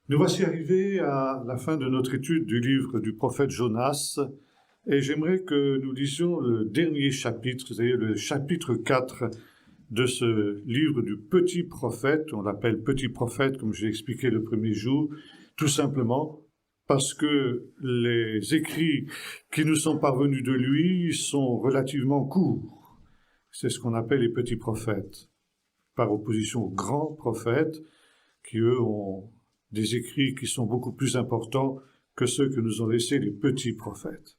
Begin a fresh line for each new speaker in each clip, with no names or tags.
Nous voici arrivés à la fin de notre étude du livre du prophète Jonas, et j'aimerais que nous lisions le dernier chapitre, c'est-à-dire le chapitre 4 de ce livre du petit prophète. On l'appelle petit prophète, comme j'ai expliqué le premier jour, tout simplement parce que les écrits qui nous sont parvenus de lui sont relativement courts. C'est ce qu'on appelle les petits prophètes, par opposition aux grands prophètes, qui eux ont des écrits qui sont beaucoup plus importants que ceux que nous ont laissés les petits prophètes.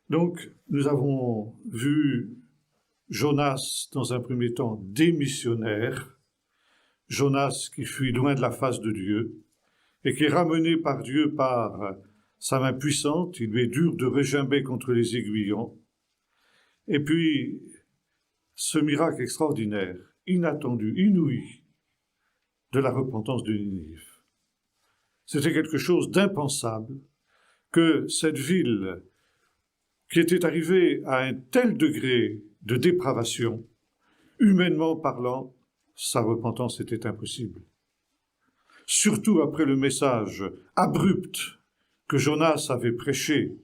Donc, nous avons vu Jonas, dans un premier temps, démissionnaire, Jonas qui fuit loin de la face de Dieu, et qui est ramené par Dieu par sa main puissante. Il lui est dur de regimber contre les aiguillons. Et puis, ce miracle extraordinaire, inattendu, inouï, de la repentance de Ninive. C'était quelque chose d'impensable que cette ville, qui était arrivée à un tel degré de dépravation, humainement parlant, sa repentance était impossible. Surtout après le message abrupt que Jonas avait prêché.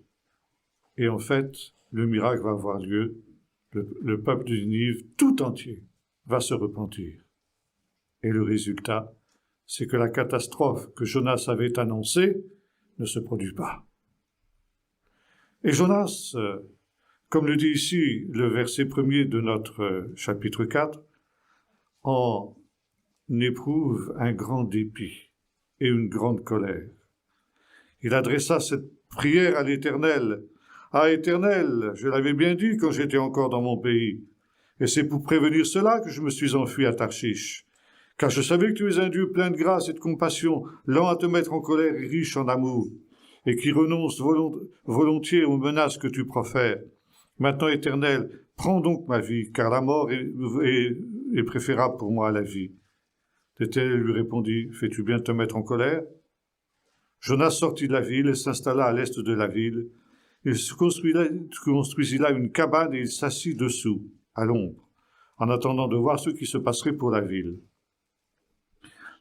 Et en fait, le miracle va avoir lieu. Le peuple de Ninive tout entier va se repentir. Et le résultat, c'est que la catastrophe que Jonas avait annoncée ne se produit pas. Et Jonas, comme le dit ici le verset 1er de notre chapitre 4, en éprouve un grand dépit et une grande colère. Il adressa cette prière à l'Éternel. « Ah, Éternel, je l'avais bien dit quand j'étais encore dans mon pays, et c'est pour prévenir cela que je me suis enfui à Tarshish. Car je savais que tu es un Dieu plein de grâce et de compassion, lent à te mettre en colère et riche en amour, et qui renonce volontiers aux menaces que tu profères. Maintenant, Éternel, prends donc ma vie, car la mort est préférable pour moi à la vie. » L'Éternel lui répondit, « Fais-tu bien de te mettre en colère ?» Jonas sortit de la ville et s'installa à l'est de la ville. Il se construisit là une cabane et il s'assit dessous, à l'ombre, en attendant de voir ce qui se passerait pour la ville.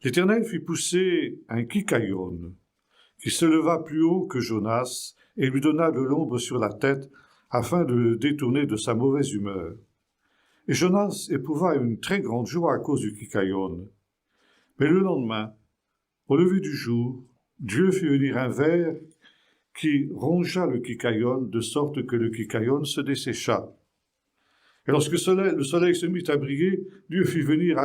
L'Éternel fit pousser un kikaïon, qui se leva plus haut que Jonas et lui donna de l'ombre sur la tête afin de le détourner de sa mauvaise humeur. Et Jonas éprouva une très grande joie à cause du kikaïon. Mais le lendemain, au lever du jour, Dieu fit venir un ver qui rongea le kikaïon de sorte que le kikaïon se dessécha. Et lorsque le soleil se mit à briller, Dieu fit venir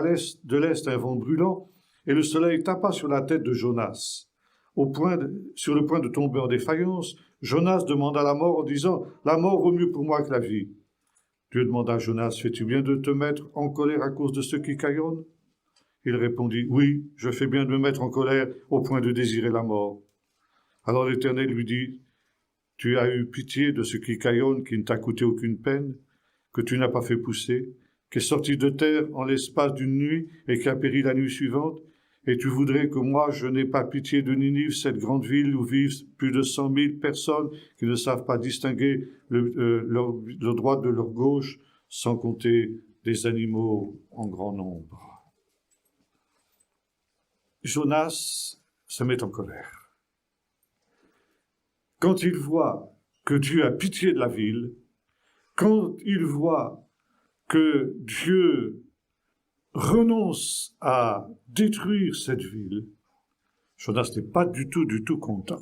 de l'est un vent brûlant, et le soleil tapa sur la tête de Jonas. Sur le point de tomber en défaillance, Jonas demanda la mort en disant « La mort vaut mieux pour moi que la vie. » Dieu demanda à Jonas « Fais-tu bien de te mettre en colère à cause de ce kikaïon ?» Il répondit « Oui, je fais bien de me mettre en colère au point de désirer la mort. » Alors l'Éternel lui dit « Tu as eu pitié de ce kikaïon qui ne t'a coûté aucune peine, que tu n'as pas fait pousser, qui est sorti de terre en l'espace d'une nuit et qui a péri la nuit suivante, et tu voudrais que moi je n'ai pas pitié de Ninive, cette grande ville où vivent plus de 100 000 personnes qui ne savent pas distinguer le droit de leur gauche, sans compter des animaux en grand nombre. » Jonas se met en colère. Quand il voit que Dieu a pitié de la ville, quand il voit que Dieu renonce à détruire cette ville, Jonas n'est pas du tout content.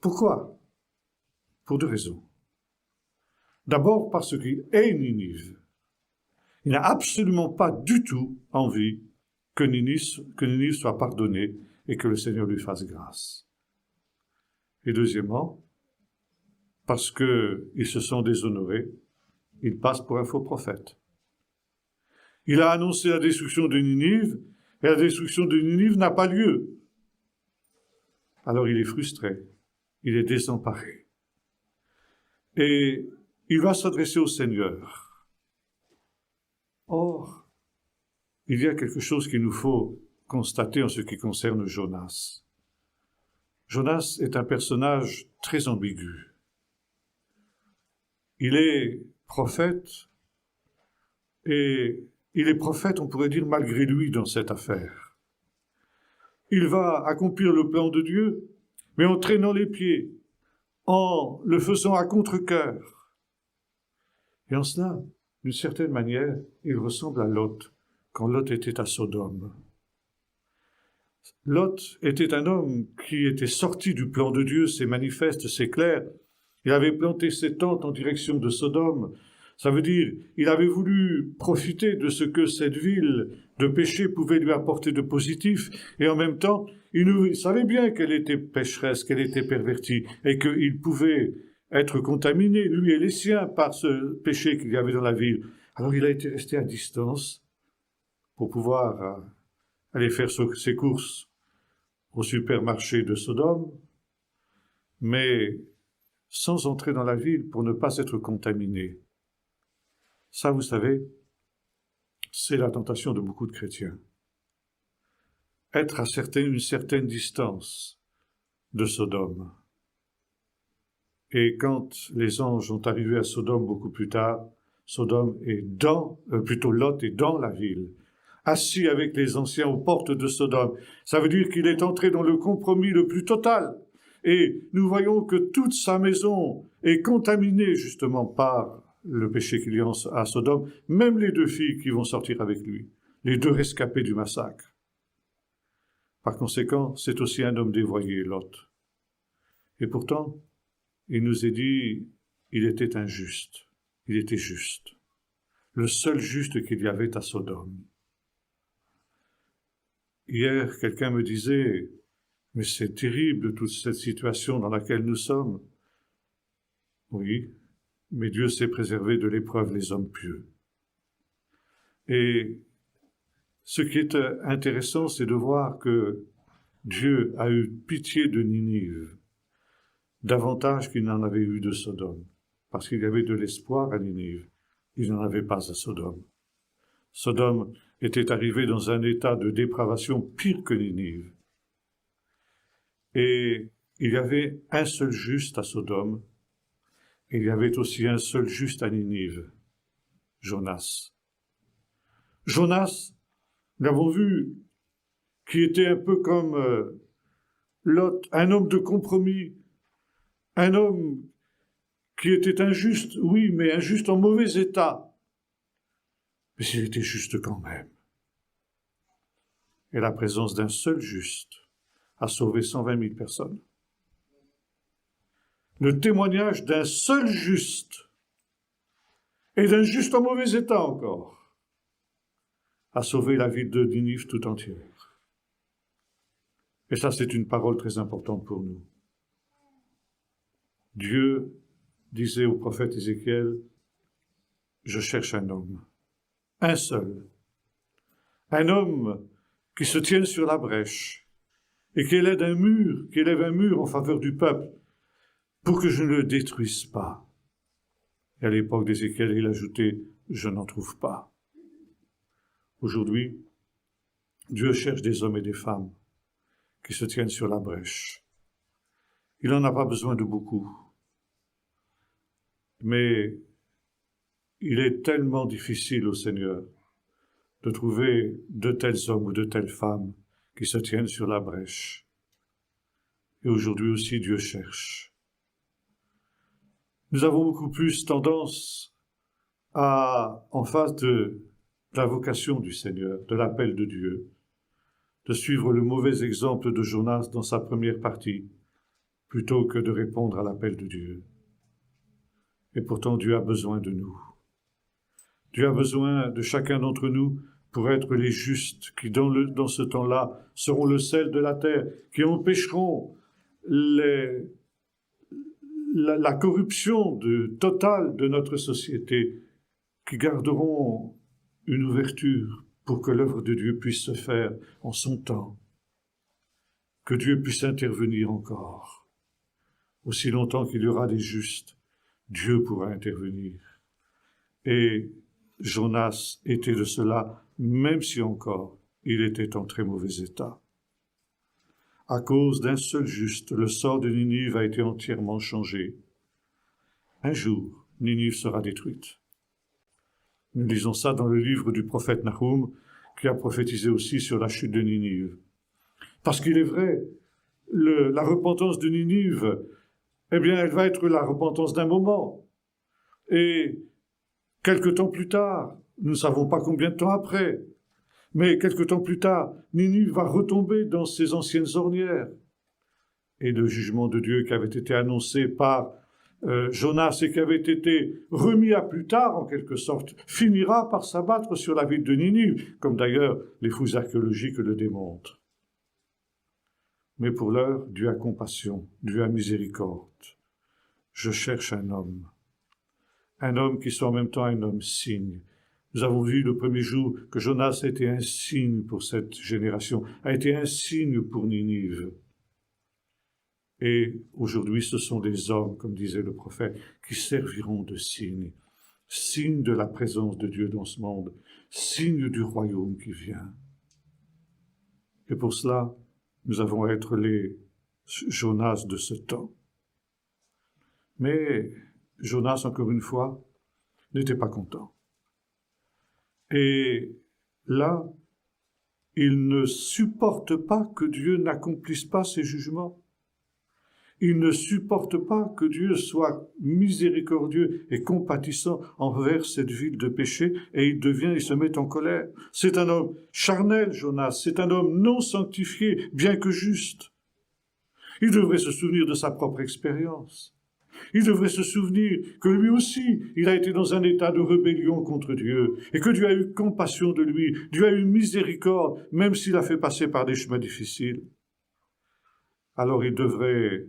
Pourquoi ? Pour deux raisons. D'abord parce qu'il est Ninive. Il n'a absolument pas du tout envie que Ninive soit pardonnée et que le Seigneur lui fasse grâce. Et deuxièmement, parce qu'ils se sont déshonorés, il passe pour un faux prophète. Il a annoncé la destruction de Ninive, et la destruction de Ninive n'a pas lieu. Alors il est frustré, il est désemparé. Et il va s'adresser au Seigneur. Or, il y a quelque chose qu'il nous faut constater en ce qui concerne Jonas. Jonas est un personnage très ambigu. Il est prophète, et il est prophète, on pourrait dire, malgré lui dans cette affaire. il va accomplir le plan de Dieu, mais en traînant les pieds, en le faisant à contre-cœur. Et en cela, d'une certaine manière, il ressemble à Lot, quand Lot était à Sodome. Lot était un homme qui était sorti du plan de Dieu, c'est manifeste, c'est clair. Il avait planté ses tentes en direction de Sodome. Ça veut dire, il avait voulu profiter de ce que cette ville de péché pouvait lui apporter de positif, et en même temps, il savait bien qu'elle était pécheresse, qu'elle était pervertie, et qu'il pouvait être contaminé, lui et les siens, par ce péché qu'il y avait dans la ville. Alors il a été resté à distance pour pouvoir aller faire ses courses au supermarché de Sodome, mais sans entrer dans la ville pour ne pas être contaminé. Ça, vous savez, c'est la tentation de beaucoup de chrétiens. Être à une certaine distance de Sodome. Et quand les anges sont arrivés à Sodome beaucoup plus tard, Sodome est plutôt Lot est dans la ville, assis avec les anciens aux portes de Sodome. Ça veut dire qu'il est entré dans le compromis le plus total. Et nous voyons que toute sa maison est contaminée justement par le péché qu'il y a à Sodome, même les 2 filles qui vont sortir avec lui, les 2 rescapés du massacre. Par conséquent, c'est aussi un homme dévoyé, Lot. Et pourtant, il nous est dit, il était injuste, il était juste. Le seul juste qu'il y avait à Sodome. Hier, quelqu'un me disait, mais c'est terrible toute cette situation dans laquelle nous sommes. Oui, mais Dieu sait préserver de l'épreuve les hommes pieux. Et ce qui est intéressant, c'est de voir que Dieu a eu pitié de Ninive, davantage qu'il n'en avait eu de Sodome, parce qu'il y avait de l'espoir à Ninive. Il n'en avait pas à Sodome. Sodome était arrivé dans un état de dépravation pire que Ninive. Et il y avait un seul juste à Sodome, et il y avait aussi un seul juste à Ninive, Jonas. Jonas, nous l'avons vu, qui était un peu comme Lot, un homme de compromis, un homme qui était injuste, oui, mais injuste en mauvais état. Mais il était juste quand même. Et la présence d'un seul juste a sauvé 120 000 personnes. Le témoignage d'un seul juste, et d'un juste en mauvais état encore, a sauvé la ville de Ninive tout entière. Et ça, c'est une parole très importante pour nous. Dieu disait au prophète Ézéchiel, « Je cherche un homme, un seul, un homme qui se tienne sur la brèche et qui élève un mur en faveur du peuple pour que je ne le détruise pas. » Et à l'époque d'Ézéchiel, il ajoutait, « Je n'en trouve pas. » Aujourd'hui, Dieu cherche des hommes et des femmes qui se tiennent sur la brèche. Il n'en a pas besoin de beaucoup. Mais il est tellement difficile au Seigneur de trouver de tels hommes ou de telles femmes qui se tiennent sur la brèche. Et aujourd'hui aussi, Dieu cherche. Nous avons beaucoup plus tendance en face de la vocation du Seigneur, de l'appel de Dieu, de suivre le mauvais exemple de Jonas dans sa première partie, plutôt que de répondre à l'appel de Dieu. Et pourtant, Dieu a besoin de nous. Dieu a besoin de chacun d'entre nous pour être les justes qui, dans ce temps-là, seront le sel de la terre, qui empêcheront la corruption totale de notre société, qui garderont une ouverture pour que l'œuvre de Dieu puisse se faire en son temps, que Dieu puisse intervenir encore. Aussi longtemps qu'il y aura des justes, Dieu pourra intervenir. Et Jonas était de cela, même si encore il était en très mauvais état. À cause d'un seul juste, le sort de Ninive a été entièrement changé. Un jour, Ninive sera détruite. Nous lisons ça dans le livre du prophète Nahum, qui a prophétisé aussi sur la chute de Ninive. Parce qu'il est vrai, la repentance de Ninive, eh bien, elle va être la repentance d'un moment. Et quelque temps plus tard, nous ne savons pas combien de temps après, mais quelque temps plus tard, Ninive va retomber dans ses anciennes ornières. Et le jugement de Dieu qui avait été annoncé par Jonas et qui avait été remis à plus tard, en quelque sorte, finira par s'abattre sur la ville de Ninive, comme d'ailleurs les fouilles archéologiques le démontrent. Mais pour l'heure, Dieu a compassion, Dieu a miséricorde. Je cherche un homme qui soit en même temps un homme signe. Nous avons vu le premier jour que Jonas a été un signe pour cette génération, a été un signe pour Ninive. Et aujourd'hui, ce sont des hommes, comme disait le prophète, qui serviront de signes, signes de la présence de Dieu dans ce monde, signes du royaume qui vient. Et pour cela, nous avons à être les Jonas de ce temps. Mais Jonas, encore une fois, n'était pas content. Et là, il ne supporte pas que Dieu n'accomplisse pas ses jugements. Il ne supporte pas que Dieu soit miséricordieux et compatissant envers cette ville de péché, et il se met en colère. C'est un homme charnel, Jonas, c'est un homme non sanctifié, bien que juste. Il devrait se souvenir de sa propre expérience. Il devrait se souvenir que lui aussi, il a été dans un état de rébellion contre Dieu, et que Dieu a eu compassion de lui, Dieu a eu miséricorde, même s'il a fait passer par des chemins difficiles. Alors il devrait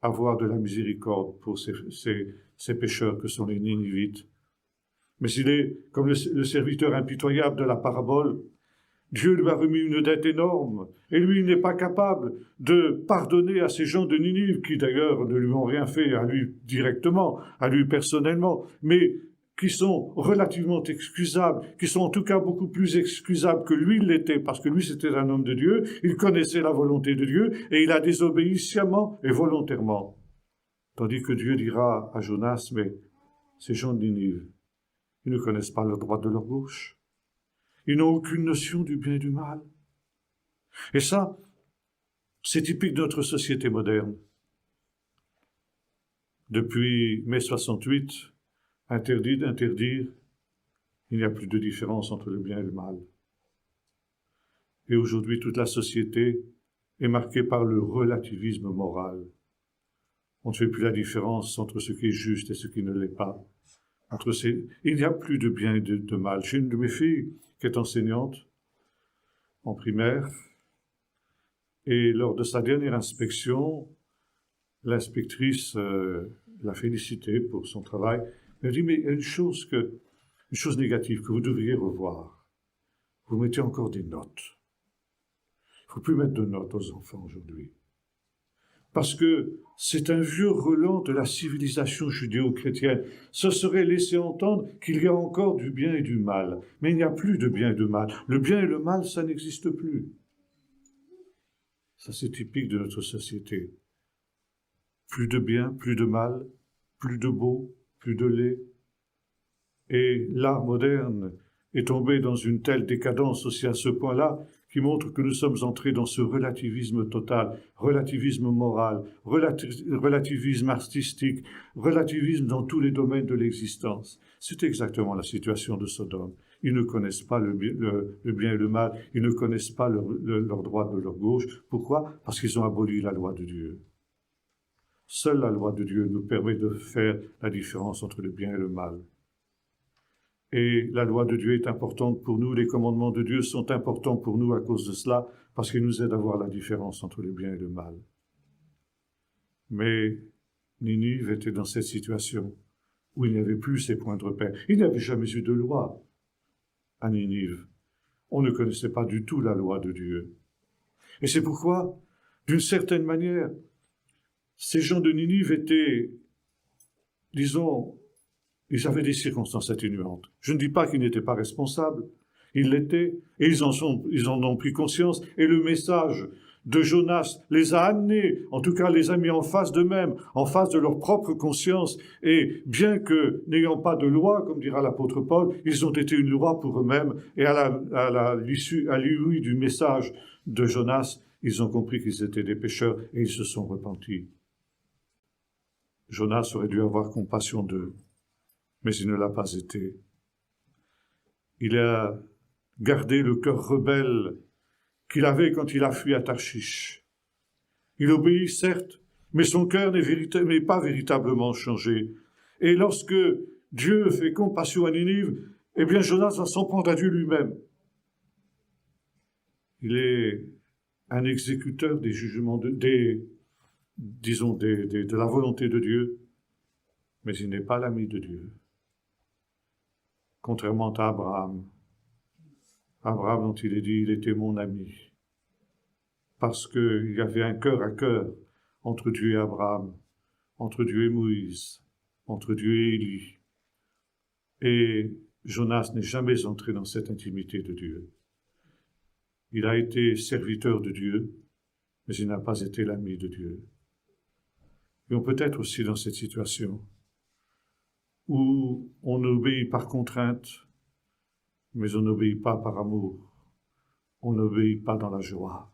avoir de la miséricorde pour ces pécheurs que sont les Ninivites. Mais s'il est comme le serviteur impitoyable de la parabole, Dieu lui a remis une dette énorme, et lui, il n'est pas capable de pardonner à ces gens de Ninive, qui d'ailleurs ne lui ont rien fait à lui directement, à lui personnellement, mais qui sont relativement excusables, qui sont en tout cas beaucoup plus excusables que lui l'était, parce que lui c'était un homme de Dieu, il connaissait la volonté de Dieu, et il a désobéi sciemment et volontairement. Tandis que Dieu dira à Jonas, mais ces gens de Ninive, ils ne connaissent pas leur droite de leur gauche. Ils n'ont aucune notion du bien et du mal. Et ça, c'est typique de notre société moderne. Depuis mai 68, interdit d'interdire, il n'y a plus de différence entre le bien et le mal. Et aujourd'hui, toute la société est marquée par le relativisme moral. On ne fait plus la différence entre ce qui est juste et ce qui ne l'est pas. Il n'y a plus de bien et de mal. J'ai une de mes filles qui est enseignante en primaire, et lors de sa dernière inspection, l'inspectrice l'a félicité pour son travail. Elle a dit, mais il y a une chose négative que vous devriez revoir. Vous mettez encore des notes. Il ne faut plus mettre de notes aux enfants aujourd'hui. Parce que c'est un vieux relent de la civilisation judéo-chrétienne. Ce serait laisser entendre qu'il y a encore du bien et du mal. Mais il n'y a plus de bien et de mal. Le bien et le mal, ça n'existe plus. Ça, c'est typique de notre société. Plus de bien, plus de mal, plus de beau, plus de laid. Et l'art moderne est tombé dans une telle décadence aussi à ce point-là, qui montre que nous sommes entrés dans ce relativisme total, relativisme moral, relativisme artistique, relativisme dans tous les domaines de l'existence. C'est exactement la situation de Sodome. Ils ne connaissent pas le bien et le mal, ils ne connaissent pas leur droite de leur gauche. Pourquoi? Parce qu'ils ont aboli la loi de Dieu. Seule la loi de Dieu nous permet de faire la différence entre le bien et le mal. Et la loi de Dieu est importante pour nous, les commandements de Dieu sont importants pour nous à cause de cela, parce qu'ils nous aident à voir la différence entre le bien et le mal. Mais Ninive était dans cette situation où il n'y avait plus ces points de repère. Il n'y avait jamais eu de loi à Ninive. On ne connaissait pas du tout la loi de Dieu. Et c'est pourquoi, d'une certaine manière, ces gens de Ninive étaient, disons, ils avaient des circonstances atténuantes. Je ne dis pas qu'ils n'étaient pas responsables. Ils l'étaient, et ils en ont pris conscience. Et le message de Jonas les a amenés, en tout cas les a mis en face d'eux-mêmes, en face de leur propre conscience. Et bien que n'ayant pas de loi, comme dira l'apôtre Paul, ils ont été une loi pour eux-mêmes. Et à l'issue du message de Jonas, ils ont compris qu'ils étaient des pécheurs et ils se sont repentis. Jonas aurait dû avoir compassion d'eux, mais il ne l'a pas été. Il a gardé le cœur rebelle qu'il avait quand il a fui à Tarshish. Il obéit, certes, mais son cœur n'est pas véritablement changé. Et lorsque Dieu fait compassion à Ninive, eh bien Jonas va s'en prendre à Dieu lui-même. Il est un exécuteur des jugements, de la volonté de Dieu, mais il n'est pas l'ami de Dieu. Contrairement à Abraham. Abraham, dont il est dit, il était mon ami. Parce qu'il y avait un cœur à cœur entre Dieu et Abraham, entre Dieu et Moïse, entre Dieu et Élie. Et Jonas n'est jamais entré dans cette intimité de Dieu. Il a été serviteur de Dieu, mais il n'a pas été l'ami de Dieu. Et on peut être aussi dans cette situation où on obéit par contrainte, mais on n'obéit pas par amour. On n'obéit pas dans la joie.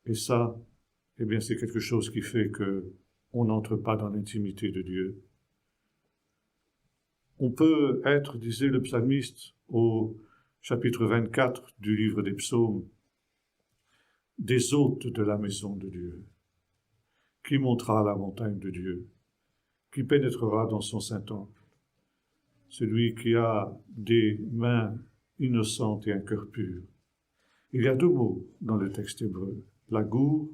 Et ça, eh bien, c'est quelque chose qui fait que on n'entre pas dans l'intimité de Dieu. On peut être, disait le psalmiste au chapitre 24 du livre des psaumes, des hôtes de la maison de Dieu. Qui montera la montagne de Dieu? Qui pénétrera dans son saint temple? Celui qui a des mains innocentes et un cœur pur. Il y a deux mots dans le texte hébreu, la gour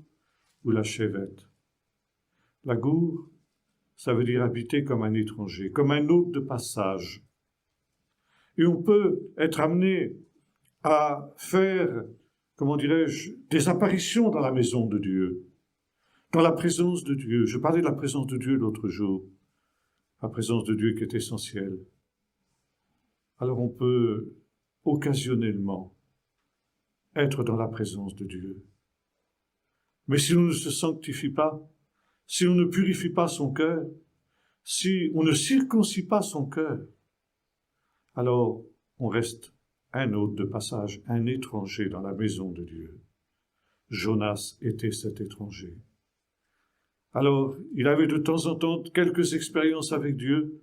ou la chevette. La gour, ça veut dire habiter comme un étranger, comme un hôte de passage. Et on peut être amené à faire, comment dirais-je, des apparitions dans la maison de Dieu, dans la présence de Dieu. Je parlais de la présence de Dieu l'autre jour, la présence de Dieu qui est essentielle. Alors on peut occasionnellement être dans la présence de Dieu. Mais si on ne se sanctifie pas, si on ne purifie pas son cœur, si on ne circoncis pas son cœur, alors on reste un hôte de passage, un étranger dans la maison de Dieu. Jonas était cet étranger. Alors, il avait de temps en temps quelques expériences avec Dieu,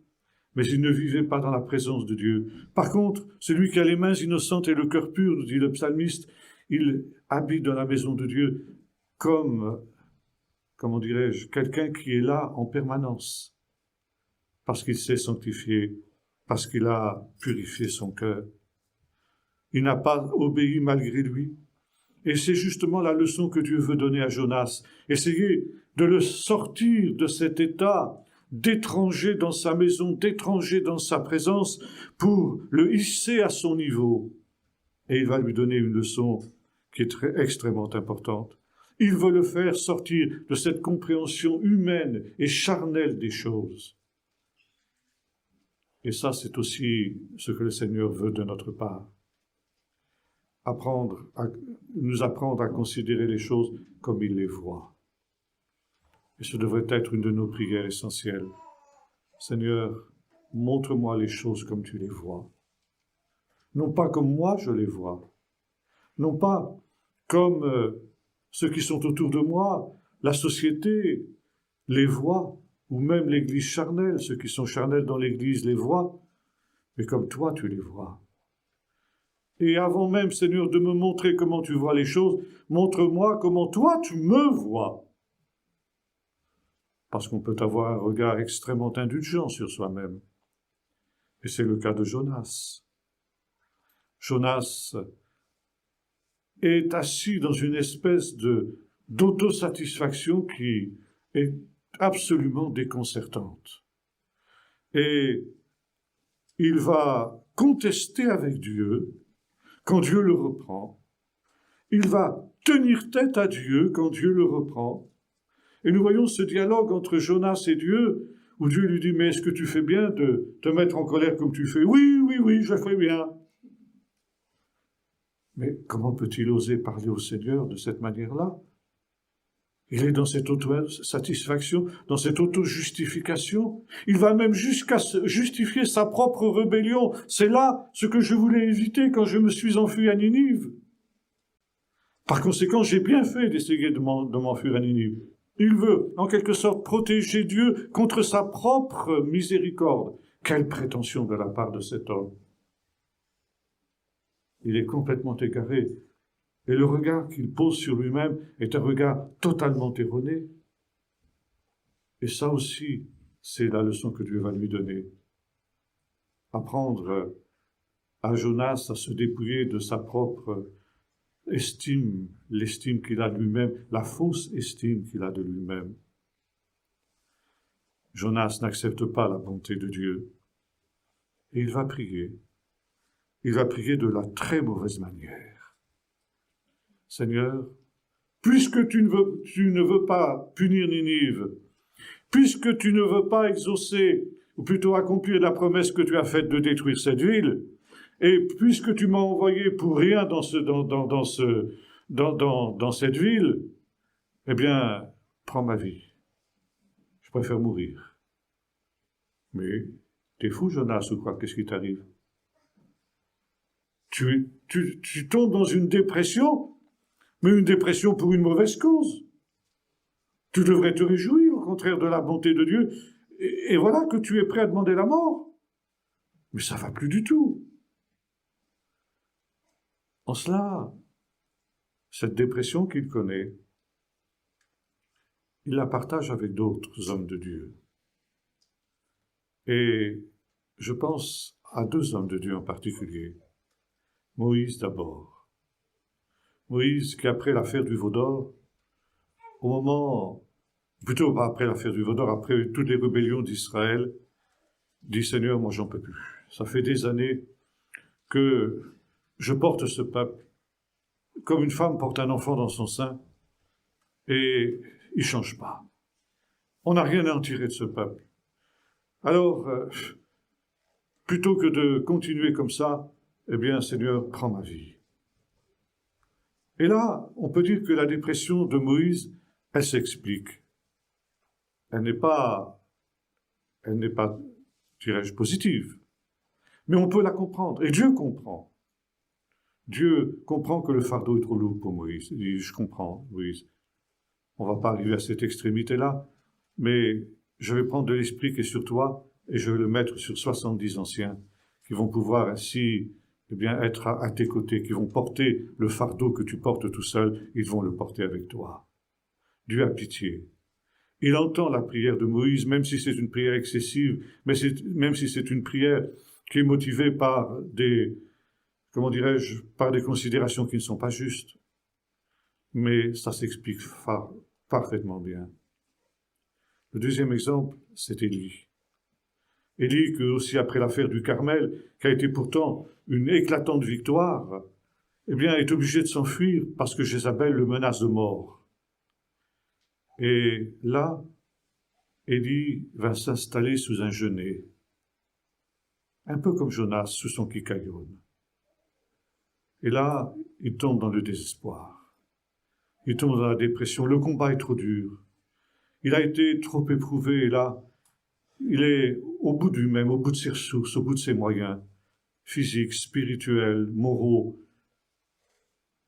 mais il ne vivait pas dans la présence de Dieu. Par contre, celui qui a les mains innocentes et le cœur pur, nous dit le psalmiste, il habite dans la maison de Dieu comme, comment dirais-je, quelqu'un qui est là en permanence, parce qu'il s'est sanctifié, parce qu'il a purifié son cœur. Il n'a pas obéi malgré lui. Et c'est justement la leçon que Dieu veut donner à Jonas. Essayer de le sortir de cet état d'étranger dans sa maison, d'étranger dans sa présence, pour le hisser à son niveau. Et il va lui donner une leçon qui est extrêmement importante. Il veut le faire sortir de cette compréhension humaine et charnelle des choses. Et ça, c'est aussi ce que le Seigneur veut de notre part. Nous apprendre à considérer les choses comme il les voit. Et ce devrait être une de nos prières essentielles. Seigneur, montre-moi les choses comme tu les vois. Non pas comme moi je les vois. Non pas comme ceux qui sont autour de moi, la société les voit, ou même l'Église charnelle, ceux qui sont charnels dans l'Église les voient, mais comme toi tu les vois. Et avant même, Seigneur, de me montrer comment tu vois les choses, montre-moi comment toi tu me vois. Parce qu'on peut avoir un regard extrêmement indulgent sur soi-même. Et c'est le cas de Jonas. Jonas est assis dans une espèce d'autosatisfaction qui est absolument déconcertante. Et il va contester avec Dieu quand Dieu le reprend. Il va tenir tête à Dieu quand Dieu le reprend. Et nous voyons ce dialogue entre Jonas et Dieu, où Dieu lui dit « Mais est-ce que tu fais bien de te mettre en colère comme tu fais ?»« Oui, je fais bien. » Mais comment peut-il oser parler au Seigneur de cette manière-là? Il est dans cette auto-satisfaction, dans cette auto-justification. Il va même jusqu'à justifier sa propre rébellion. C'est là ce que je voulais éviter quand je me suis enfui à Ninive. Par conséquent, j'ai bien fait d'essayer de m'enfuir à Ninive. Il veut, en quelque sorte, protéger Dieu contre sa propre miséricorde. Quelle prétention de la part de cet homme! Il est complètement égaré. Et le regard qu'il pose sur lui-même est un regard totalement erroné. Et ça aussi, c'est la leçon que Dieu va lui donner. Apprendre à Jonas à se dépouiller de sa propre estime, l'estime qu'il a de lui-même, la fausse estime qu'il a de lui-même. Jonas n'accepte pas la bonté de Dieu. Et il va prier. Il va prier de la très mauvaise manière. Seigneur, puisque tu ne veux pas punir Ninive, puisque tu ne veux pas exaucer, ou plutôt accomplir la promesse que tu as faite de détruire cette ville, et puisque tu m'as envoyé pour rien dans cette ville, eh bien, prends ma vie. Je préfère mourir. Mais t'es fou, Jonas, ou quoi? Qu'est-ce qui t'arrive? Tu tombes dans une dépression, mais une dépression pour une mauvaise cause. Tu devrais te réjouir, au contraire, de la bonté de Dieu, et voilà que tu es prêt à demander la mort. Mais ça va plus du tout. En cela, cette dépression qu'il connaît, il la partage avec d'autres hommes de Dieu. Et je pense à 2 hommes de Dieu en particulier. Moïse d'abord. Moïse qui, après l'affaire du veau d'or, au moment, plutôt pas après l'affaire du veau d'or, après toutes les rébellions d'Israël, dit « Seigneur, moi j'en peux plus. Ça fait des années que je porte ce peuple comme une femme porte un enfant dans son sein, et il ne change pas. On n'a rien à en tirer de ce peuple. Alors, plutôt que de continuer comme ça, eh bien, Seigneur, prends ma vie. » Et là, on peut dire que la dépression de Moïse, elle s'explique. Elle n'est pas, dirais-je, positive. Mais on peut la comprendre. Et Dieu comprend. Dieu comprend que le fardeau est trop lourd pour Moïse. Il dit, je comprends, Moïse. On ne va pas arriver à cette extrémité-là, mais je vais prendre de l'esprit qui est sur toi et je vais le mettre sur 70 anciens qui vont pouvoir ainsi être à tes côtés, qui vont porter le fardeau que tu portes tout seul, ils vont le porter avec toi. Dieu a pitié. Il entend la prière de Moïse, même si c'est une prière excessive, même si c'est une prière qui est motivée par par des considérations qui ne sont pas justes. Mais ça s'explique parfaitement bien. Le deuxième exemple, c'est Élie. Élie, que aussi après l'affaire du Carmel, qui a été pourtant une éclatante victoire, eh bien, est obligé de s'enfuir parce que Jézabel le menace de mort. Et là, Élie va s'installer sous un genêt, un peu comme Jonas sous son kykaïon. Et là, il tombe dans le désespoir. Il tombe dans la dépression. Le combat est trop dur. Il a été trop éprouvé et là, il est au bout de lui-même, au bout de ses ressources, au bout de ses moyens, physiques, spirituels, moraux.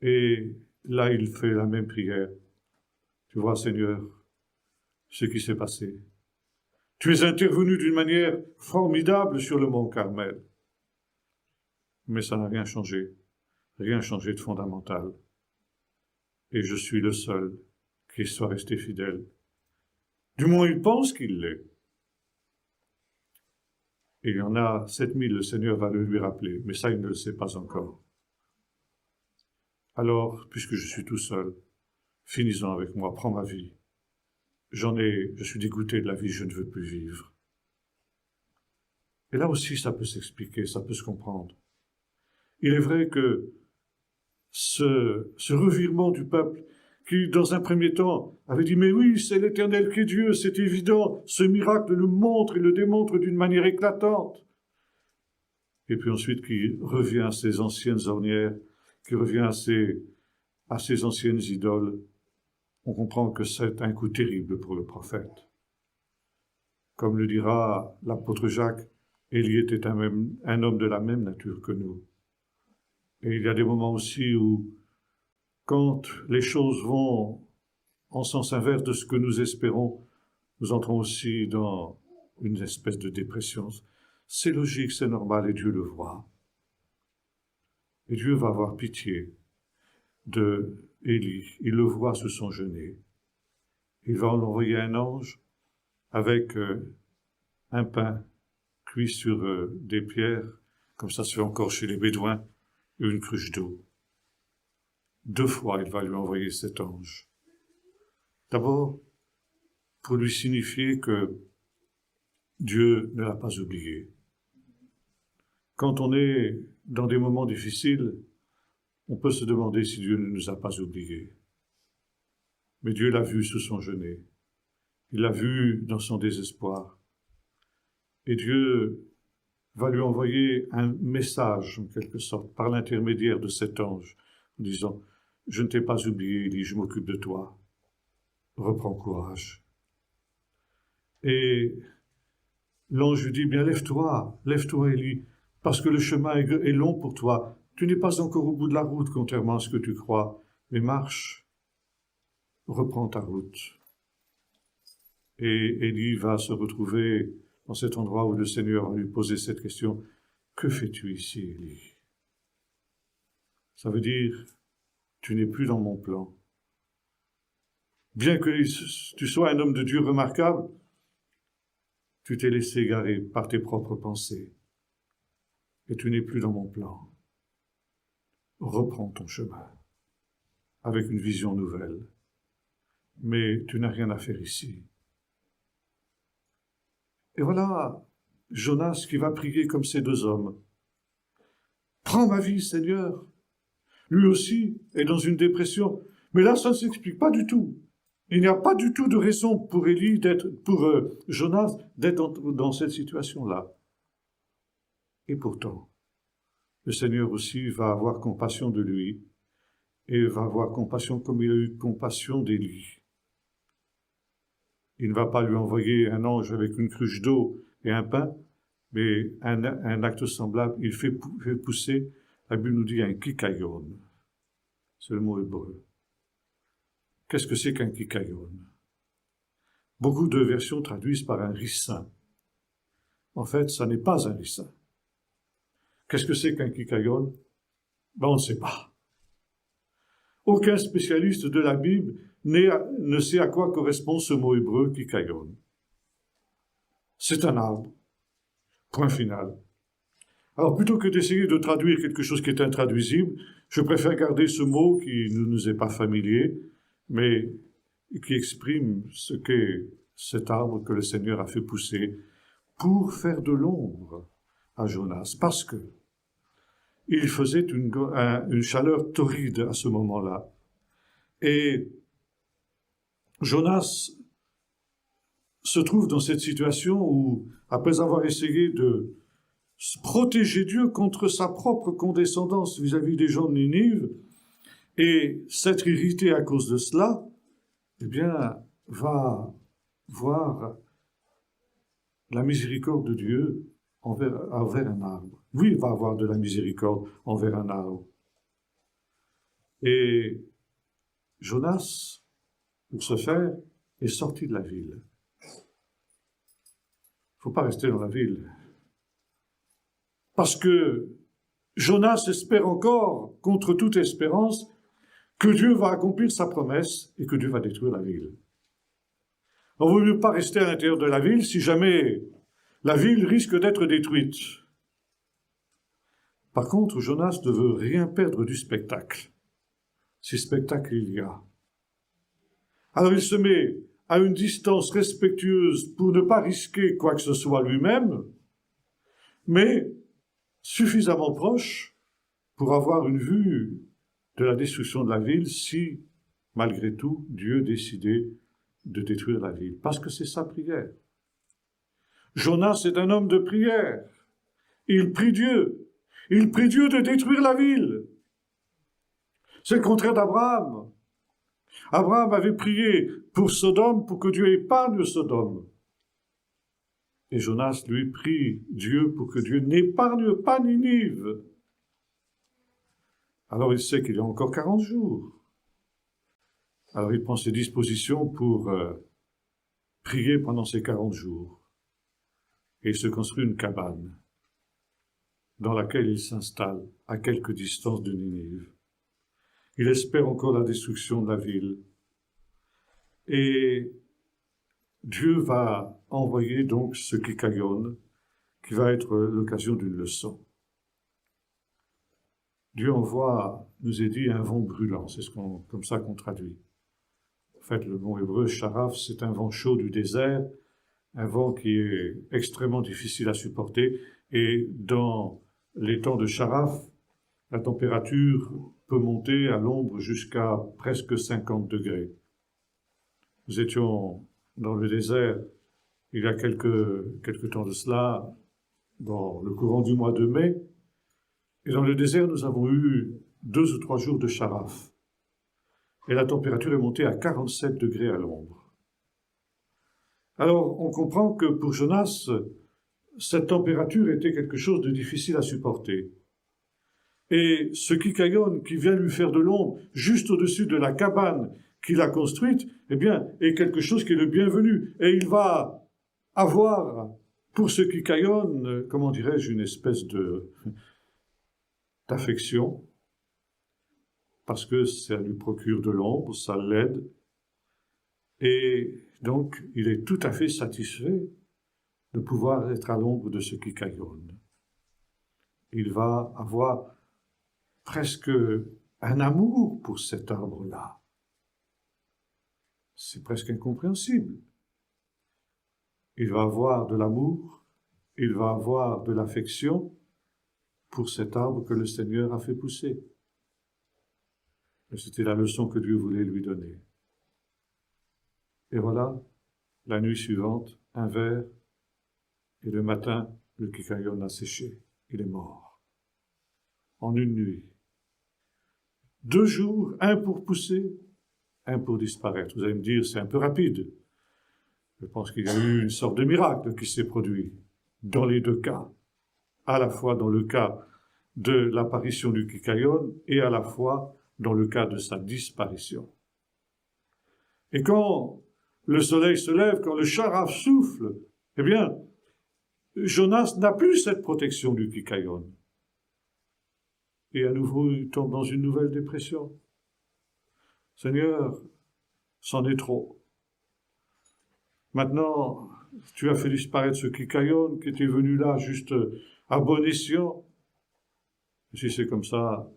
Et là, il fait la même prière. Tu vois, Seigneur, ce qui s'est passé. Tu es intervenu d'une manière formidable sur le mont Carmel. Mais ça n'a rien changé de fondamental. Et je suis le seul qui soit resté fidèle. Du moins, il pense qu'il l'est. Et il y en a 7000, le Seigneur va le lui rappeler, mais ça, il ne le sait pas encore. Alors, puisque je suis tout seul, finissons avec moi, prends ma vie. Je suis dégoûté de la vie, je ne veux plus vivre. Et là aussi, ça peut s'expliquer, ça peut se comprendre. Il est vrai que ce revirement du peuple, qui, dans un premier temps, avait dit « Mais oui, c'est l'Éternel qui est Dieu, c'est évident, ce miracle le montre et le démontre d'une manière éclatante. » Et puis ensuite, qui revient à ses anciennes ornières, qui revient à ses anciennes idoles, on comprend que c'est un coup terrible pour le prophète. Comme le dira l'apôtre Jacques, Élie était un homme de la même nature que nous. Et il y a des moments aussi où quand les choses vont en sens inverse de ce que nous espérons, nous entrons aussi dans une espèce de dépression. C'est logique, c'est normal, et Dieu le voit. Et Dieu va avoir pitié de Élie. Il le voit sous son genêt. Il va envoyer un ange avec un pain cuit sur des pierres, comme ça se fait encore chez les Bédouins, et une cruche d'eau. 2 fois, il va lui envoyer cet ange. D'abord, pour lui signifier que Dieu ne l'a pas oublié. Quand on est dans des moments difficiles, on peut se demander si Dieu ne nous a pas oubliés. Mais Dieu l'a vu sous son genêt. Il l'a vu dans son désespoir. Et Dieu va lui envoyer un message, en quelque sorte, par l'intermédiaire de cet ange, en disant « Je ne t'ai pas oublié, Élie, je m'occupe de toi. Reprends courage. » Et l'ange lui dit « Bien, lève-toi, Élie, parce que le chemin est long pour toi. Tu n'es pas encore au bout de la route, contrairement à ce que tu crois, mais marche, reprends ta route. » Et Élie va se retrouver dans cet endroit où le Seigneur va lui poser cette question « Que fais-tu ici, Élie ?» Ça veut dire « Tu n'es plus dans mon plan. Bien que tu sois un homme de Dieu remarquable, tu t'es laissé égarer par tes propres pensées et tu n'es plus dans mon plan. Reprends ton chemin avec une vision nouvelle, mais tu n'as rien à faire ici. » Et voilà Jonas qui va prier comme ces 2 hommes. « Prends ma vie, Seigneur !» Lui aussi est dans une dépression. Mais là, ça ne s'explique pas du tout. Il n'y a pas du tout de raison pour Jonas d'être dans cette situation-là. Et pourtant, le Seigneur aussi va avoir compassion de lui et va avoir compassion comme il a eu compassion d'Élie. Il ne va pas lui envoyer un ange avec une cruche d'eau et un pain, mais un acte semblable, il fait pousser, la Bible nous dit, un kikayon. C'est le mot hébreu. Qu'est-ce que c'est qu'un kikayon? Beaucoup de versions traduisent par un ricin. En fait, ça n'est pas un ricin. Qu'est-ce que c'est qu'un kikayon? On ne sait pas. Aucun spécialiste de la Bible ne sait à quoi correspond ce mot hébreu kikayon. C'est un arbre. Point final. Alors, plutôt que d'essayer de traduire quelque chose qui est intraduisible, je préfère garder ce mot qui ne nous est pas familier, mais qui exprime ce qu'est cet arbre que le Seigneur a fait pousser pour faire de l'ombre à Jonas, parce que il faisait une chaleur torride à ce moment-là. Et Jonas se trouve dans cette situation où, après avoir essayé de protéger Dieu contre sa propre condescendance vis-à-vis des gens de Ninive, et s'être irrité à cause de cela, eh bien, va voir la miséricorde de Dieu envers un arbre. Lui, il va avoir de la miséricorde envers un arbre. Et Jonas, pour ce faire, est sorti de la ville. Il ne faut pas rester dans la ville. Parce que Jonas espère encore, contre toute espérance, que Dieu va accomplir sa promesse et que Dieu va détruire la ville. On ne veut pas rester à l'intérieur de la ville si jamais la ville risque d'être détruite. Par contre, Jonas ne veut rien perdre du spectacle, si spectacle il y a. Alors il se met à une distance respectueuse pour ne pas risquer quoi que ce soit lui-même, mais suffisamment proche pour avoir une vue de la destruction de la ville si, malgré tout, Dieu décidait de détruire la ville. Parce que c'est sa prière. Jonas est un homme de prière. Il prie Dieu. Il prie Dieu de détruire la ville. C'est le contraire d'Abraham. Abraham avait prié pour Sodome pour que Dieu épargne Sodome. Et Jonas, lui, prie Dieu pour que Dieu n'épargne pas Ninive. Alors il sait qu'il y a encore 40 jours. Alors il prend ses dispositions pour prier pendant ces 40 jours. Et il se construit une cabane dans laquelle il s'installe à quelque distance de Ninive. Il espère encore la destruction de la ville. Et Dieu va envoyer donc ce Kikaïon, qui va être l'occasion d'une leçon. Dieu envoie, nous est dit, un vent brûlant, c'est comme ça qu'on traduit. En fait, le mot hébreu, charaf, c'est un vent chaud du désert, un vent qui est extrêmement difficile à supporter, et dans les temps de charaf, la température peut monter à l'ombre jusqu'à presque 50 degrés. Nous étions dans le désert il y a quelques temps de cela, dans le courant du mois de mai, et dans le désert, nous avons eu 2 ou 3 jours de charaf. Et la température est montée à 47 degrés à l'ombre. Alors, on comprend que pour Jonas, cette température était quelque chose de difficile à supporter. Et ce Kikaïon qui vient lui faire de l'ombre juste au-dessus de la cabane qu'il a construite, eh bien, est quelque chose qui est le bienvenu. Et il va avoir pour ce Kikaïon, comment dirais-je, une espèce d'affection, parce que ça lui procure de l'ombre, ça l'aide, et donc il est tout à fait satisfait de pouvoir être à l'ombre de ce Kikaïon. Il va avoir presque un amour pour cet arbre-là. C'est presque incompréhensible. Il va avoir de l'amour, il va avoir de l'affection pour cet arbre que le Seigneur a fait pousser. Et c'était la leçon que Dieu voulait lui donner. Et voilà, la nuit suivante, un ver, et le matin, le Kikaïon a séché. Il est mort. En une nuit. 2 jours, un pour pousser, un pour disparaître. Vous allez me dire, c'est un peu rapide. Je pense qu'il y a eu une sorte de miracle qui s'est produit dans les 2 cas. À la fois dans le cas de l'apparition du Kikaïon et à la fois dans le cas de sa disparition. Et quand le soleil se lève, quand le charaf souffle, eh bien, Jonas n'a plus cette protection du Kikaïon. Et à nouveau, il tombe dans une nouvelle dépression. Seigneur, c'en est trop. Maintenant, tu as fait disparaître ce Kikaïon qui était venu là juste à bon escient. Si c'est comme ça,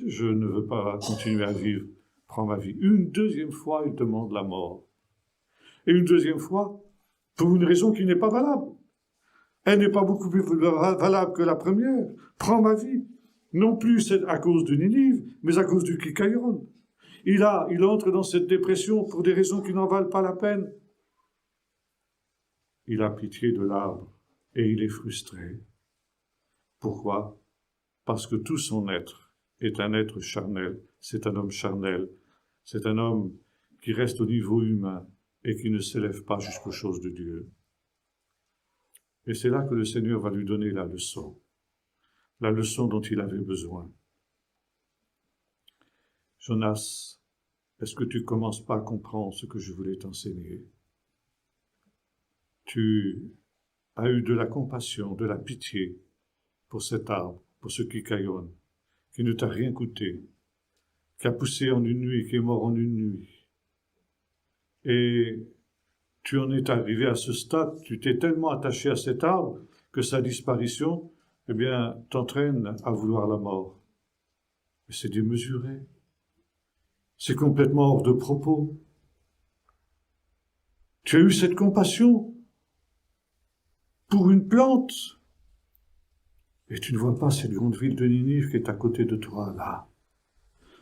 je ne veux pas continuer à vivre. Prends ma vie. Une deuxième fois, il demande la mort. Et une deuxième fois, pour une raison qui n'est pas valable. Elle n'est pas beaucoup plus valable que la première. Prends ma vie. Non plus c'est à cause de Ninive, mais à cause du Kikaïon. Il entre dans cette dépression pour des raisons qui n'en valent pas la peine. Il a pitié de l'arbre et il est frustré. Pourquoi? Parce que tout son être est un être charnel. C'est un homme charnel. C'est un homme qui reste au niveau humain et qui ne s'élève pas jusqu'aux choses de Dieu. Et c'est là que le Seigneur va lui donner la leçon dont il avait besoin. Jonas, est-ce que tu commences pas à comprendre ce que je voulais t'enseigner? Tu as eu de la compassion, de la pitié pour cet arbre, pour ce Kikaïon, qui ne t'a rien coûté, qui a poussé en une nuit, qui est mort en une nuit. Et tu en es arrivé à ce stade, tu t'es tellement attaché à cet arbre que sa disparition, eh bien, t'entraîne à vouloir la mort. Mais c'est démesuré. C'est complètement hors de propos. Tu as eu cette compassion pour une plante. Et tu ne vois pas cette grande ville de Ninive qui est à côté de toi, là.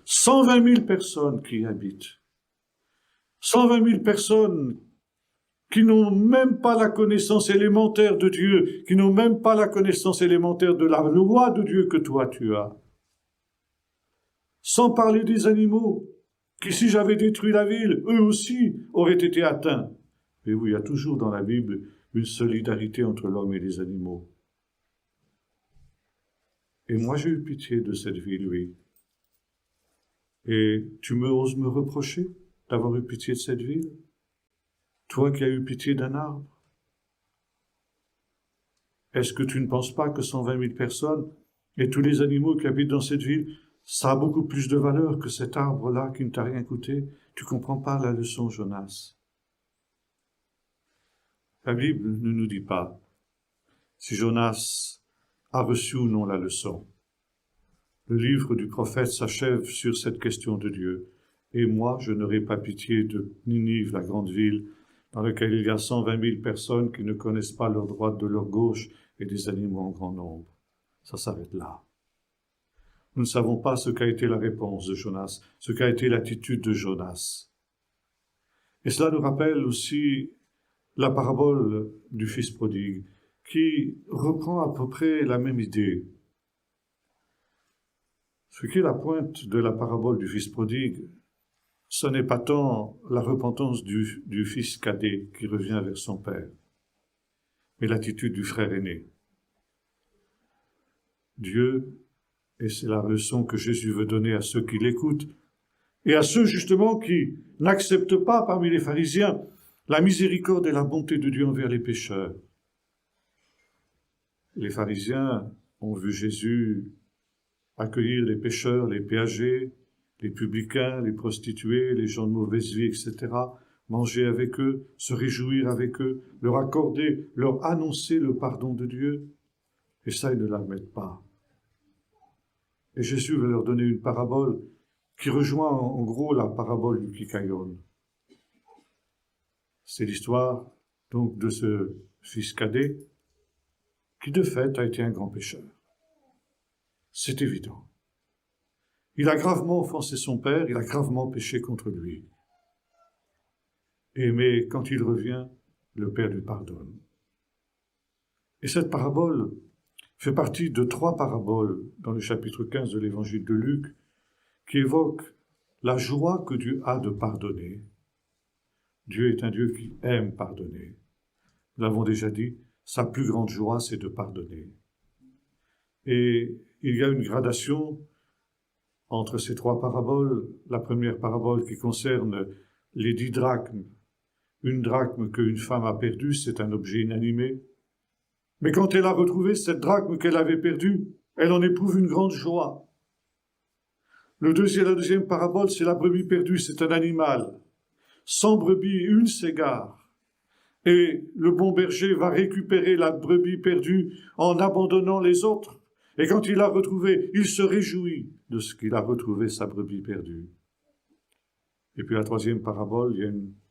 120 000 personnes qui y habitent. 120 000 personnes qui n'ont même pas la connaissance élémentaire de Dieu, qui n'ont même pas la connaissance élémentaire de la loi de Dieu que toi tu as. Sans parler des animaux, qui si j'avais détruit la ville, eux aussi auraient été atteints. Et oui, il y a toujours dans la Bible une solidarité entre l'homme et les animaux. Et moi j'ai eu pitié de cette ville, oui. Et tu oses me reprocher d'avoir eu pitié de cette ville? Toi qui as eu pitié d'un arbre? Est-ce que tu ne penses pas que 120 000 personnes et tous les animaux qui habitent dans cette ville, ça a beaucoup plus de valeur que cet arbre-là qui ne t'a rien coûté? Tu comprends pas la leçon, Jonas. La Bible ne nous dit pas si Jonas a reçu ou non la leçon. Le livre du prophète s'achève sur cette question de Dieu. Et moi, je n'aurai pas pitié de Ninive, la grande ville, dans laquelle il y a 120 000 personnes qui ne connaissent pas leur droite de leur gauche et des animaux en grand nombre. Ça s'arrête là. Nous ne savons pas ce qu'a été la réponse de Jonas, ce qu'a été l'attitude de Jonas. Et cela nous rappelle aussi la parabole du fils prodigue, qui reprend à peu près la même idée. Ce qui est la pointe de la parabole du fils prodigue, ce n'est pas tant la repentance du fils cadet qui revient vers son père, mais l'attitude du frère aîné. Dieu, et c'est la leçon que Jésus veut donner à ceux qui l'écoutent, et à ceux justement qui n'acceptent pas parmi les pharisiens la miséricorde et la bonté de Dieu envers les pécheurs. Les pharisiens ont vu Jésus accueillir les pécheurs, les péagers, les publicains, les prostituées, les gens de mauvaise vie, etc., manger avec eux, se réjouir avec eux, leur accorder, leur annoncer le pardon de Dieu. Et ça, ils ne l'admettent pas. Et Jésus veut leur donner une parabole qui rejoint en gros la parabole du Kikaïon. C'est l'histoire donc de ce fils cadet qui de fait a été un grand pécheur. C'est évident. Il a gravement offensé son père, il a gravement péché contre lui. Mais quand il revient, le père lui pardonne. Et cette parabole fait partie de 3 paraboles dans le chapitre 15 de l'évangile de Luc qui évoquent la joie que Dieu a de pardonner. Dieu est un Dieu qui aime pardonner. Nous l'avons déjà dit, sa plus grande joie, c'est de pardonner. Et il y a une gradation entre ces 3 paraboles. La première parabole qui concerne les 10 drachmes. Une drachme qu'une femme a perdue, c'est un objet inanimé. Mais quand elle a retrouvé cette drachme qu'elle avait perdue, elle en éprouve une grande joie. La deuxième parabole, c'est la brebis perdue, c'est un animal. 100 brebis, une s'égare. Et le bon berger va récupérer la brebis perdue en abandonnant les autres. Et quand il l'a retrouvée, il se réjouit de ce qu'il a retrouvé sa brebis perdue. Et puis la 3e parabole,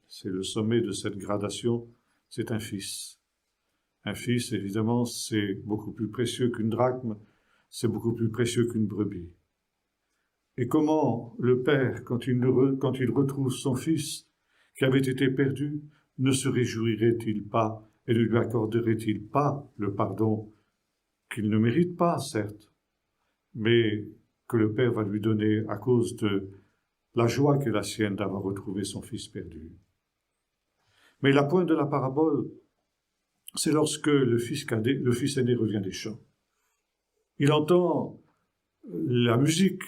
c'est le sommet de cette gradation, c'est un fils. Un fils, évidemment, c'est beaucoup plus précieux qu'une drachme, c'est beaucoup plus précieux qu'une brebis. Et comment le père, quand il retrouve son fils qui avait été perdu, ne se réjouirait-il pas et ne lui accorderait-il pas le pardon qu'il ne mérite pas, certes, mais que le père va lui donner à cause de la joie qu'est la sienne d'avoir retrouvé son fils perdu. Mais la pointe de la parabole, c'est lorsque le fils aîné revient des champs. Il entend la musique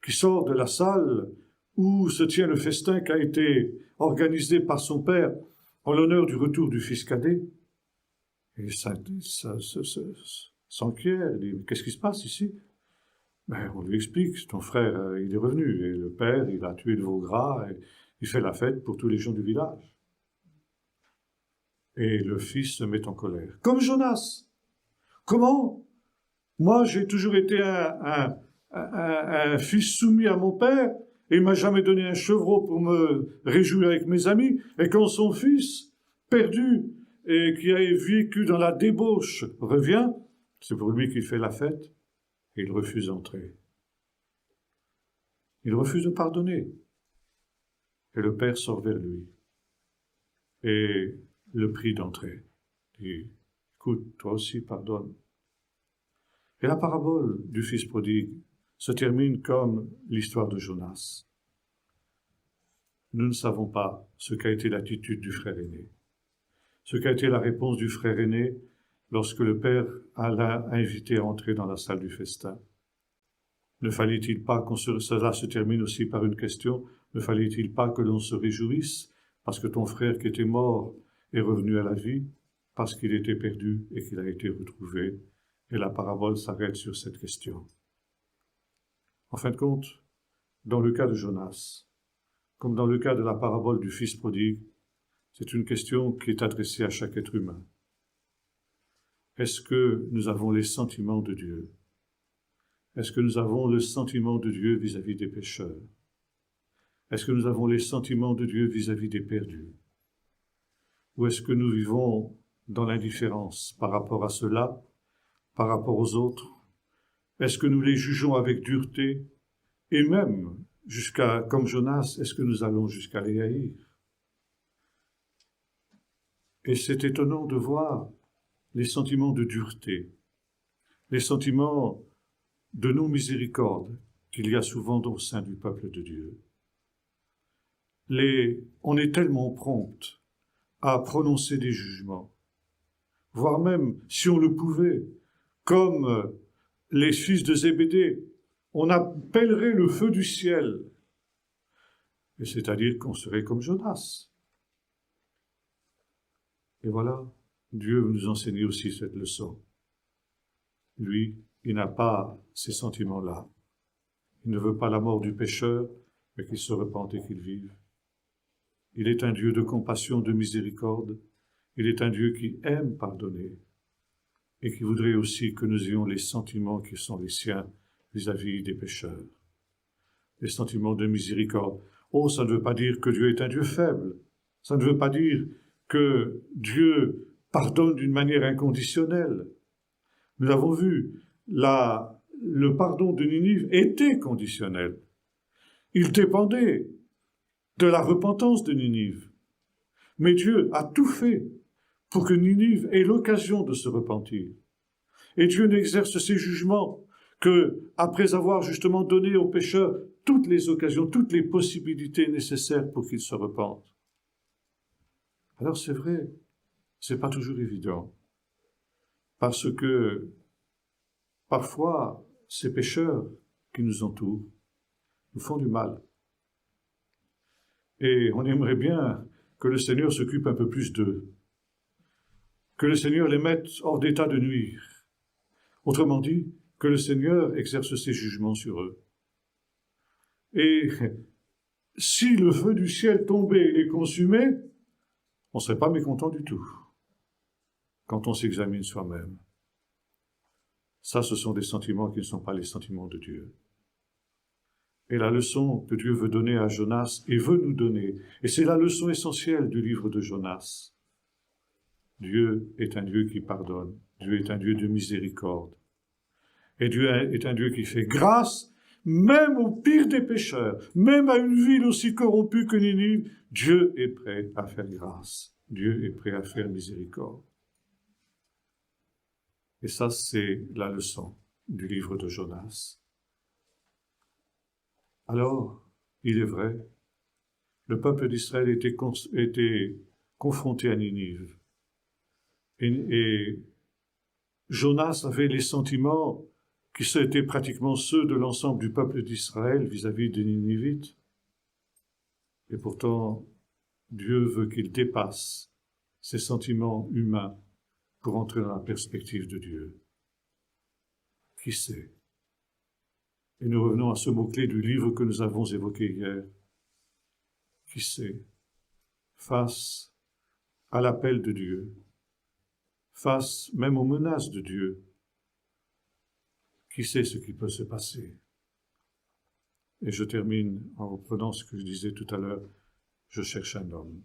qui sort de la salle où se tient le festin qui a été organisé par son père en l'honneur du retour du fils cadet. Et ça s'enquiert, il dit, mais qu'est-ce qui se passe ici? On lui explique, ton frère, il est revenu, et le père, il a tué le veau gras, et il fait la fête pour tous les gens du village. Et le fils se met en colère. Comme Jonas. Comment? Moi, j'ai toujours été un fils soumis à mon père, et il m'a jamais donné un chevreau pour me réjouir avec mes amis. Et quand son fils, perdu, et qui a vécu dans la débauche, revient, c'est pour lui qu'il fait la fête, et il refuse d'entrer. Il refuse de pardonner. Et le père sort vers lui. Et le prie d'entrer. Il dit, écoute, toi aussi pardonne. Et la parabole du fils prodigue se termine comme l'histoire de Jonas. Nous ne savons pas ce qu'a été l'attitude du frère aîné, ce qu'a été la réponse du frère aîné lorsque le père l'a invité à entrer dans la salle du festin. Ne fallait-il pas cela se termine aussi par une question, ne fallait-il pas que l'on se réjouisse parce que ton frère qui était mort est revenu à la vie, parce qu'il était perdu et qu'il a été retrouvé? Et la parabole s'arrête sur cette question. En fin de compte, dans le cas de Jonas, comme dans le cas de la parabole du fils prodigue, c'est une question qui est adressée à chaque être humain. Est-ce que nous avons les sentiments de Dieu? Est-ce que nous avons le sentiment de Dieu vis-à-vis des pécheurs? Est-ce que nous avons les sentiments de Dieu vis-à-vis des perdus? Ou est-ce que nous vivons dans l'indifférence par rapport à cela, par rapport aux autres? Est-ce que nous les jugeons avec dureté? Et même, comme Jonas, est-ce que nous allons jusqu'à les haïr? Et c'est étonnant de voir les sentiments de dureté, les sentiments de non-miséricorde qu'il y a souvent au sein du peuple de Dieu. On est tellement prompt à prononcer des jugements, voire même, si on le pouvait, comme les fils de Zébédée, on appellerait le feu du ciel, et c'est-à-dire qu'on serait comme Jonas. Et voilà, Dieu veut nous enseigner aussi cette leçon. Lui, il n'a pas ces sentiments-là. Il ne veut pas la mort du pécheur, mais qu'il se repente et qu'il vive. Il est un Dieu de compassion, de miséricorde. Il est un Dieu qui aime pardonner et qui voudrait aussi que nous ayons les sentiments qui sont les siens vis-à-vis des pécheurs. Les sentiments de miséricorde. Oh, ça ne veut pas dire que Dieu est un Dieu faible. Ça ne veut pas dire que Dieu pardonne d'une manière inconditionnelle. Nous avons vu, le pardon de Ninive était conditionnel. Il dépendait de la repentance de Ninive. Mais Dieu a tout fait pour que Ninive ait l'occasion de se repentir. Et Dieu n'exerce ses jugements que après avoir justement donné aux pécheurs toutes les occasions, toutes les possibilités nécessaires pour qu'ils se repentent. Alors c'est vrai, c'est pas toujours évident, parce que parfois ces pécheurs qui nous entourent nous font du mal. Et on aimerait bien que le Seigneur s'occupe un peu plus d'eux, que le Seigneur les mette hors d'état de nuire. Autrement dit, que le Seigneur exerce ses jugements sur eux. Et si le feu du ciel tombait et les consumait, on ne serait pas mécontent du tout, quand on s'examine soi-même. Ça, ce sont des sentiments qui ne sont pas les sentiments de Dieu. Et la leçon que Dieu veut donner à Jonas, et veut nous donner, et c'est la leçon essentielle du livre de Jonas. Dieu est un Dieu qui pardonne, Dieu est un Dieu de miséricorde. Et Dieu est un Dieu qui fait grâce, même au pire des pécheurs, même à une ville aussi corrompue que Ninive, Dieu est prêt à faire grâce. Dieu est prêt à faire miséricorde. Et ça, c'est la leçon du livre de Jonas. Alors, il est vrai, le peuple d'Israël était confronté à Ninive. Et Jonas avait les sentiments qui étaient pratiquement ceux de l'ensemble du peuple d'Israël vis-à-vis des Ninivites. Et pourtant, Dieu veut qu'il dépasse ces sentiments humains pour entrer dans la perspective de Dieu. Qui sait? Et nous revenons à ce mot-clé du livre que nous avons évoqué hier. Qui sait? Face à l'appel de Dieu, face même aux menaces de Dieu, qui sait ce qui peut se passer? Et je termine en reprenant ce que je disais tout à l'heure. Je cherche un homme.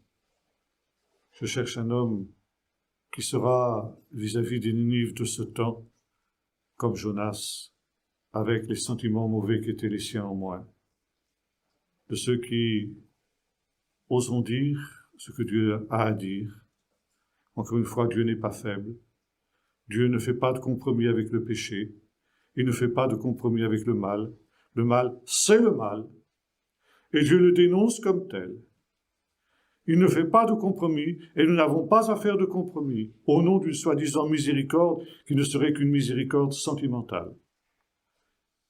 Je cherche un homme qui sera vis-à-vis des Ninives de ce temps, comme Jonas, avec les sentiments mauvais qui étaient les siens en moins, de ceux qui oseront dire ce que Dieu a à dire. Encore une fois, Dieu n'est pas faible. Dieu ne fait pas de compromis avec le péché. Il ne fait pas de compromis avec le mal. Le mal, c'est le mal. Et Dieu le dénonce comme tel. Il ne fait pas de compromis, et nous n'avons pas à faire de compromis, au nom d'une soi-disant miséricorde qui ne serait qu'une miséricorde sentimentale.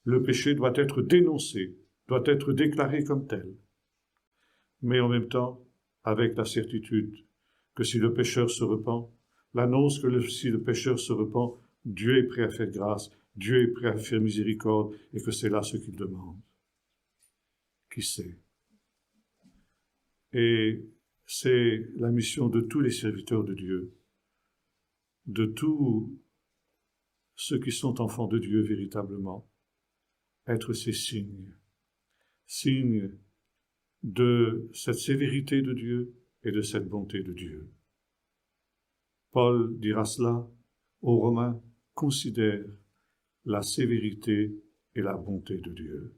le péché doit être dénoncé, doit être déclaré comme tel. Mais en même temps, avec la certitude que si le pécheur se repent, l'annonce que si le pécheur se repent, Dieu est prêt à faire grâce, Dieu est prêt à faire miséricorde, et que c'est là ce qu'il demande. Qui sait? Et c'est la mission de tous les serviteurs de Dieu, de tous ceux qui sont enfants de Dieu véritablement, être ces signes, signes de cette sévérité de Dieu et de cette bonté de Dieu. Paul dira cela aux Romains: considère la sévérité et la bonté de Dieu.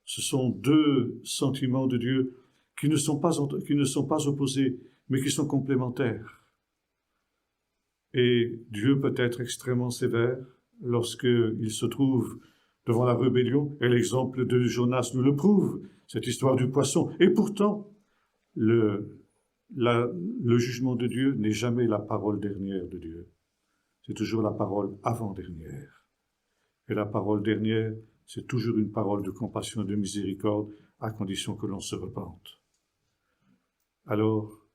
Ce sont deux sentiments de Dieu qui ne sont pas opposés, mais qui sont complémentaires. Et Dieu peut être extrêmement sévère lorsqu'il se trouve devant la rébellion, et l'exemple de Jonas nous le prouve, cette histoire du poisson. Et pourtant, le jugement de Dieu n'est jamais la parole dernière de Dieu. C'est toujours la parole avant-dernière. Et la parole dernière, c'est toujours une parole de compassion et de miséricorde, à condition que l'on se repente. Alors,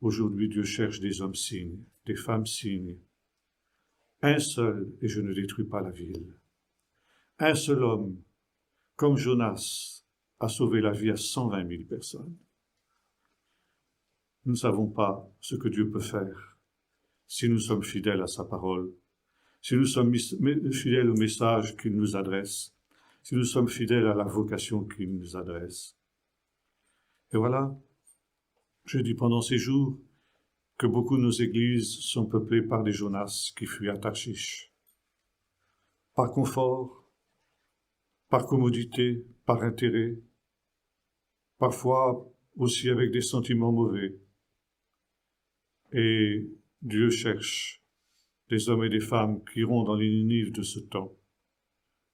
aujourd'hui, Dieu cherche des hommes signes, des femmes signes. Un seul, et je ne détruis pas la ville. Un seul homme, comme Jonas, a sauvé la vie à 120 000 personnes. Nous ne savons pas ce que Dieu peut faire si nous sommes fidèles à sa parole, si nous sommes fidèles au message qu'il nous adresse, si nous sommes fidèles à la vocation qu'il nous adresse. Et voilà, je dis pendant ces jours que beaucoup de nos églises sont peuplées par des Jonas qui fuient à Tarshish. Par confort, par commodité, par intérêt, parfois aussi avec des sentiments mauvais. Et Dieu cherche des hommes et des femmes qui iront dans les Ninives de ce temps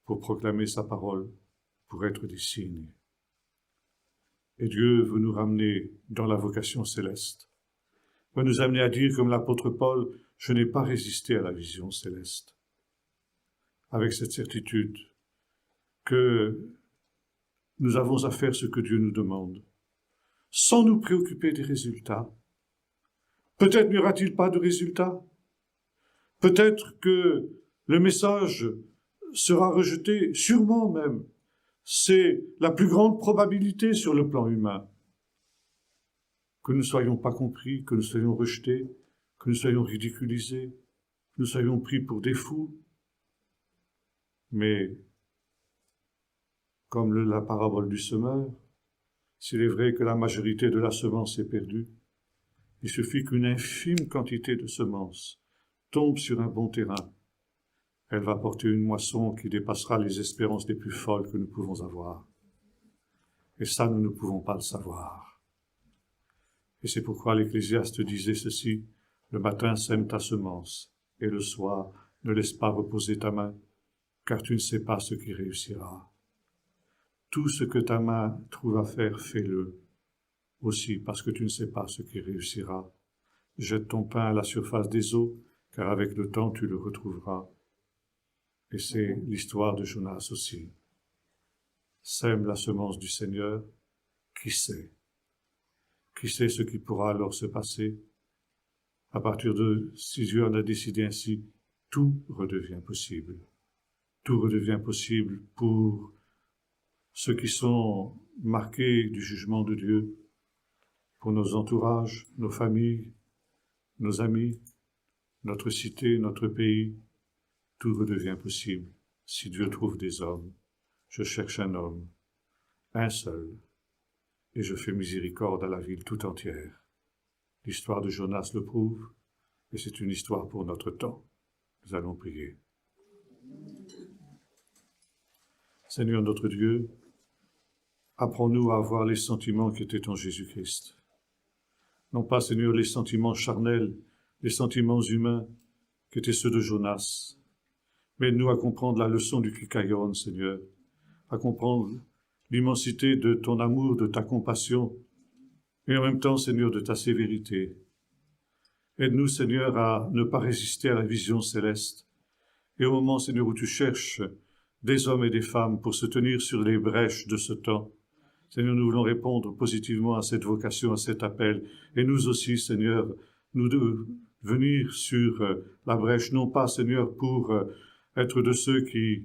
pour proclamer sa parole, pour être des signes. Et Dieu veut nous ramener dans la vocation céleste, veut nous amener à dire comme l'apôtre Paul: je n'ai pas résisté à la vision céleste. Avec cette certitude que nous avons à faire ce que Dieu nous demande, sans nous préoccuper des résultats. Peut-être n'y aura-t-il pas de résultats. Peut-être que le message sera rejeté, sûrement même. C'est la plus grande probabilité sur le plan humain. Que nous ne soyons pas compris, que nous soyons rejetés, que nous soyons ridiculisés, que nous soyons pris pour des fous. Mais, comme la parabole du semeur, s'il est vrai que la majorité de la semence est perdue, il suffit qu'une infime quantité de semences tombe sur un bon terrain. Elle va porter une moisson qui dépassera les espérances les plus folles que nous pouvons avoir. Et ça, nous ne pouvons pas le savoir. Et c'est pourquoi l'Ecclésiaste disait ceci: le matin sème ta semence, et le soir ne laisse pas reposer ta main, car tu ne sais pas ce qui réussira. Tout ce que ta main trouve à faire, fais-le. Aussi, parce que tu ne sais pas ce qui réussira. Jette ton pain à la surface des eaux, car avec le temps tu le retrouveras. Et c'est l'histoire de Jonas aussi. Sème la semence du Seigneur, qui sait? Qui sait ce qui pourra alors se passer? À partir de, si Dieu en a décidé ainsi, tout redevient possible. Tout redevient possible pour ceux qui sont marqués du jugement de Dieu, pour nos entourages, nos familles, nos amis, notre cité, notre pays. Tout redevient possible si Dieu trouve des hommes. Je cherche un homme, un seul, et je fais miséricorde à la ville tout entière. L'histoire de Jonas le prouve, et c'est une histoire pour notre temps. Nous allons prier. Seigneur notre Dieu, apprends-nous à avoir les sentiments qui étaient en Jésus-Christ. Non pas, Seigneur, les sentiments charnels, les sentiments humains qui étaient ceux de Jonas, mais aide-nous à comprendre la leçon du Kikaïon, Seigneur, à comprendre l'immensité de ton amour, de ta compassion, et en même temps, Seigneur, de ta sévérité. Aide-nous, Seigneur, à ne pas résister à la vision céleste. Et au moment, Seigneur, où tu cherches des hommes et des femmes pour se tenir sur les brèches de ce temps. Seigneur, nous voulons répondre positivement à cette vocation, à cet appel. Et nous aussi, Seigneur, nous devons venir sur la brèche, non pas, Seigneur, pour être de ceux qui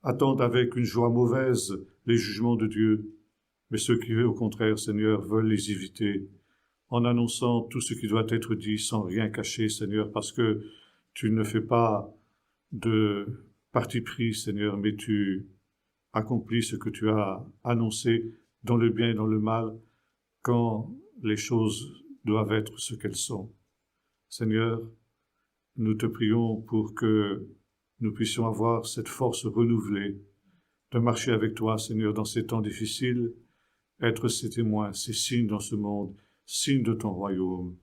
attendent avec une joie mauvaise les jugements de Dieu, mais ceux qui, au contraire, Seigneur, veulent les éviter, en annonçant tout ce qui doit être dit sans rien cacher, Seigneur, parce que tu ne fais pas de parti pris, Seigneur, mais tu accomplis ce que tu as annoncé dans le bien et dans le mal, quand les choses doivent être ce qu'elles sont. Seigneur, nous te prions pour que nous puissions avoir cette force renouvelée de marcher avec toi, Seigneur, dans ces temps difficiles, être ces témoins, ces signes dans ce monde, signes de ton royaume,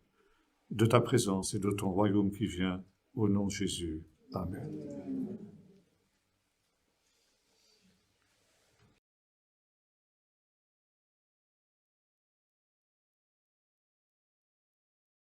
de ta présence et de ton royaume qui vient, au nom de Jésus. Amen.